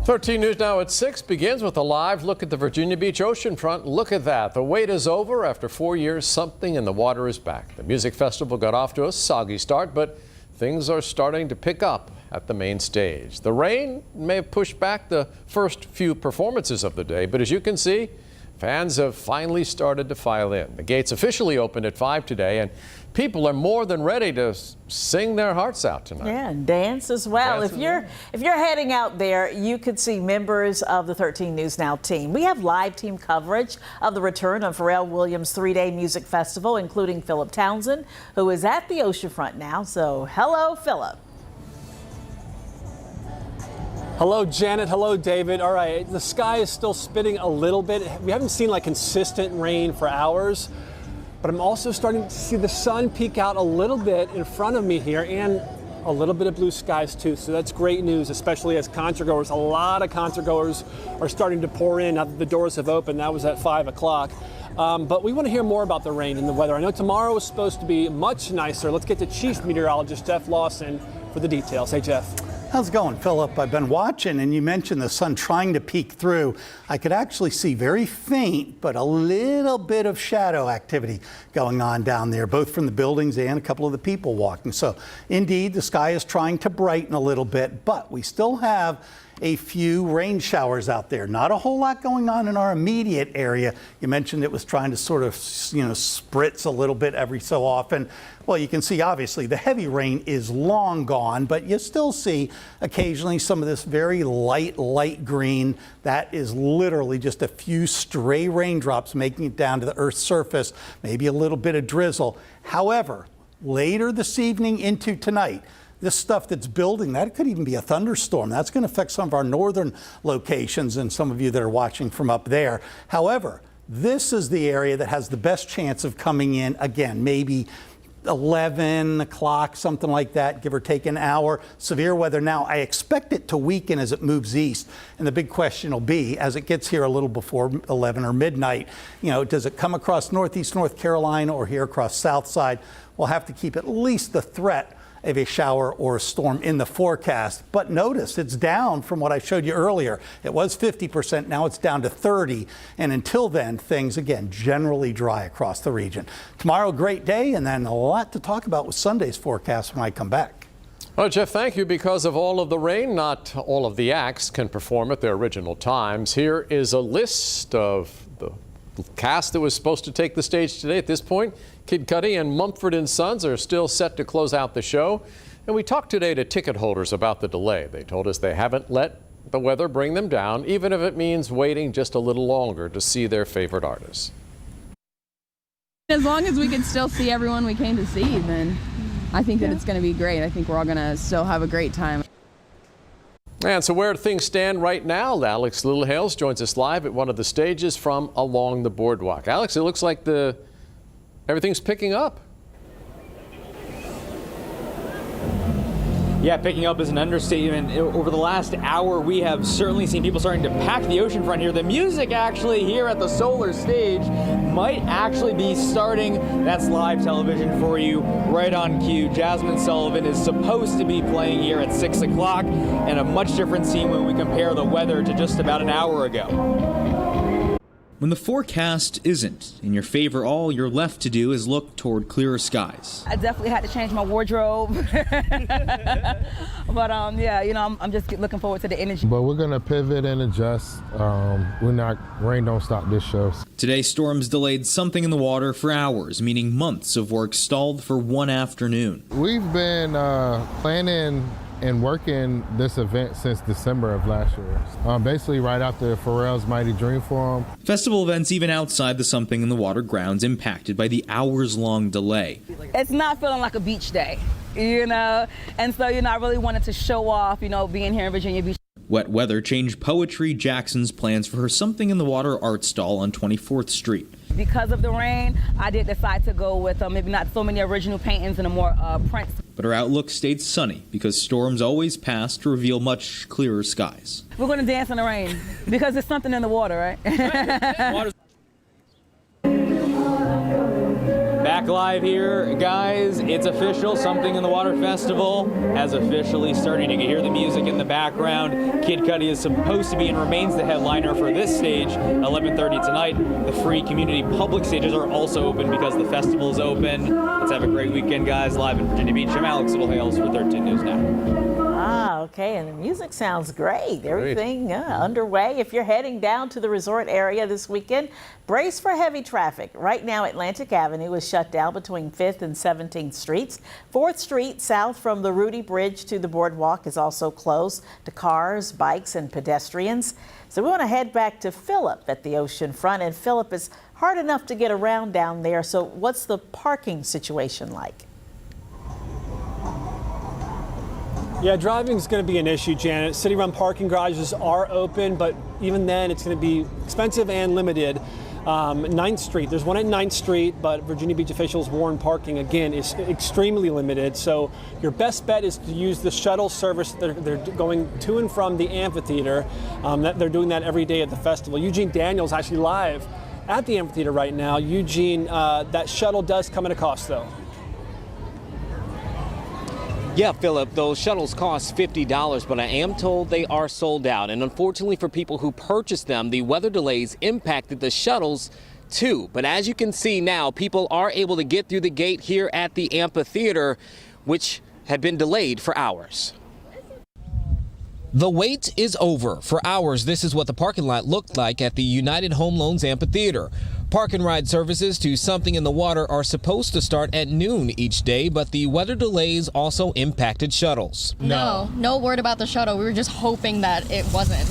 13 News Now at 6 begins with a live look at the Virginia Beach oceanfront. Look at that. The wait is over. After 4 years, something in the water is back. The music festival got off to a soggy start, but things are starting to pick up at the main stage. The rain may have pushed back the first few performances of the day, but as you can see, fans have finally started to file in. The gates officially opened at 5 today, and people are more than ready to sing their hearts out tonight. Yeah, and dance as well. If you're heading out there, you could see members of the 13 News Now team. We have live team coverage of the return of Pharrell Williams' 3-day music festival, including Philip Townsend, who is at the oceanfront now. So, hello, Philip. Hello, Janet. Hello, David. All right, the sky is still spitting a little bit. We haven't seen like consistent rain for hours, but I'm also starting to see the sun peek out a little bit in front of me here and a little bit of blue skies too. So that's great news, especially as concert goers. A lot of concert goers are starting to pour in now that the doors have opened. That was at 5 o'clock. But we want to hear more about the rain and the weather. I know tomorrow is supposed to be much nicer. Let's get to Chief Meteorologist Jeff Lawson for the details. Hey, Jeff. How's it going, Philip? I've been watching, and you mentioned the sun trying to peek through. I could actually see very faint, but a little bit of shadow activity going on down there, both from the buildings and a couple of the people walking. So, indeed, the sky is trying to brighten a little bit, but we still have a few rain showers out there. Not a whole lot going on in our immediate area. You mentioned it was trying to sort of, spritz a little bit every so often. Well, you can see obviously the heavy rain is long gone, but you still see occasionally some of this very light green. That is literally just a few stray raindrops making it down to the Earth's surface, maybe a little bit of drizzle. However, later this evening into tonight, this stuff that's building, that could even be a thunderstorm. That's going to affect some of our northern locations and some of you that are watching from up there. However, this is the area that has the best chance of coming in again, maybe 11 o'clock, something like that, give or take an hour. Severe weather now. I expect it to weaken as it moves east. And the big question will be, as it gets here a little before 11 or midnight, does it come across northeast North Carolina or here across south side? We'll have to keep at least the threat of a shower or a storm in the forecast. But notice it's down from what I showed you earlier. It was 50%, now it's down to 30. And until then, things again generally dry across the region. Tomorrow, great day, and then a lot to talk about with Sunday's forecast when I come back. Well, Jeff, thank you. Because of all of the rain, not all of the acts can perform at their original times. Here is a list of the cast that was supposed to take the stage today. At this point, Kid Cudi and Mumford & Sons are still set to close out the show. And we talked today to ticket holders about the delay. They told us they haven't let the weather bring them down, even if it means waiting just a little longer to see their favorite artists. As long as we can still see everyone we came to see, then I think that it's going to be great. I think we're all going to still have a great time. And so where things stand right now, Alex Littlehales joins us live at one of the stages from along the boardwalk. Alex, it looks like everything's picking up. Yeah, picking up is an understatement. Over the last hour, we have certainly seen people starting to pack the oceanfront here. The music actually here at the Solar Stage might actually be starting. That's live television for you right on cue. Jasmine Sullivan is supposed to be playing here at 6 o'clock, and a much different scene when we compare the weather to just about an hour ago. When the forecast isn't in your favor, all you're left to do is look toward clearer skies. I definitely had to change my wardrobe. But I'm just looking forward to the energy. But we're gonna pivot and adjust. Rain don't stop this show. Today, storms delayed something in the water for hours, meaning months of work stalled for one afternoon. We've been planning and working this event since December of last year. Basically right after Pharrell's Mighty Dream Forum. Festival events even outside the Something in the Water grounds impacted by the hours-long delay. It's not feeling like a beach day, and so I really wanted to show off, being here in Virginia Beach. Wet weather changed Poetry Jackson's plans for her Something in the Water art stall on 24th Street. Because of the rain, I did decide to go with maybe not so many original paintings and a more prints. But her outlook stayed sunny because storms always pass to reveal much clearer skies. We're going to dance in the rain because there's something in the water, right? Back live here, guys. It's official. Something in the Water Festival has officially started. You can hear the music in the background. Kid Cudi is supposed to be and remains the headliner for this stage, 11:30 tonight. The free community public stages are also open because the festival is open. Let's have a great weekend, guys. Live in Virginia Beach. I'm Alex Littlehales for 13 News Now. Ah, okay, and the music sounds great. Everything underway. If you're heading down to the resort area this weekend, brace for heavy traffic. Right now, Atlantic Avenue is shut down between 5th and 17th Streets. 4th Street south from the Rudy Bridge to the boardwalk is also closed to cars, bikes, and pedestrians. So we want to head back to Phillip at the ocean front. And Phillip, is hard enough to get around down there. So what's the parking situation like? Yeah, driving is going to be an issue, Janet. City-run parking garages are open, but even then it's going to be expensive and limited. 9th Street, there's one at 9th Street, but Virginia Beach officials warn parking, again, is extremely limited. So your best bet is to use the shuttle service. They're going to and from the amphitheater. They're doing that every day at the festival. Eugene Daniels actually live at the amphitheater right now. Eugene, that shuttle does come at a cost, though. Yeah, Philip, those shuttles cost $50, but I am told they are sold out. And unfortunately for people who purchased them, the weather delays impacted the shuttles too. But as you can see now, people are able to get through the gate here at the amphitheater, which had been delayed for hours. The wait is over. For hours, this is what the parking lot looked like at the United Home Loans Amphitheater. Park and ride services to Something in the Water are supposed to start at noon each day, but the weather delays also impacted shuttles. No word about the shuttle. We were just hoping that it wasn't.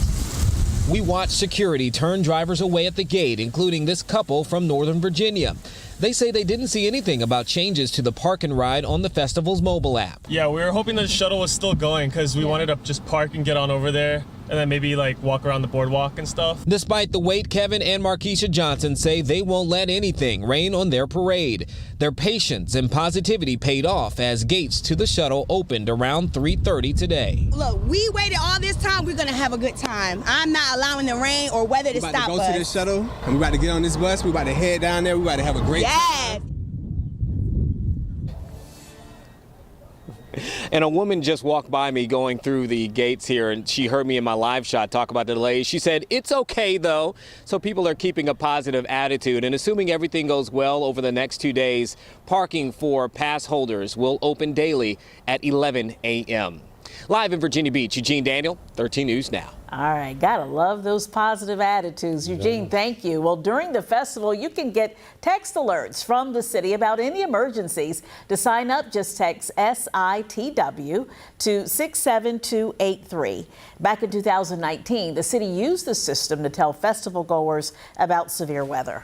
We watched security turn drivers away at the gate, including this couple from Northern Virginia. They say they didn't see anything about changes to the park and ride on the festival's mobile app. Yeah, we were hoping the shuttle was still going because we wanted to just park and get on over there and then maybe like walk around the boardwalk and stuff. Despite the wait, Kevin and Markeisha Johnson say they won't let anything rain on their parade. Their patience and positivity paid off as gates to the shuttle opened around 3:30 today. Look, we waited all this time. We're going to have a good time. I'm not allowing the rain or weather to stop us. We're about to go to this shuttle and we're about to get on this bus. We're about to head down there. We're about to have a great Yes. And a woman just walked by me going through the gates here, and she heard me in my live shot talk about the delays. She said, it's okay, though. So people are keeping a positive attitude. And assuming everything goes well over the next 2 days, parking for pass holders will open daily at 11 a.m. Live in Virginia Beach, Eugene Daniel, 13 News Now. All right, gotta love those positive attitudes. Eugene, thank you. Well, during the festival, you can get text alerts from the city about any emergencies. To sign up, just text SITW to 67283. Back in 2019, the city used the system to tell festival goers about severe weather.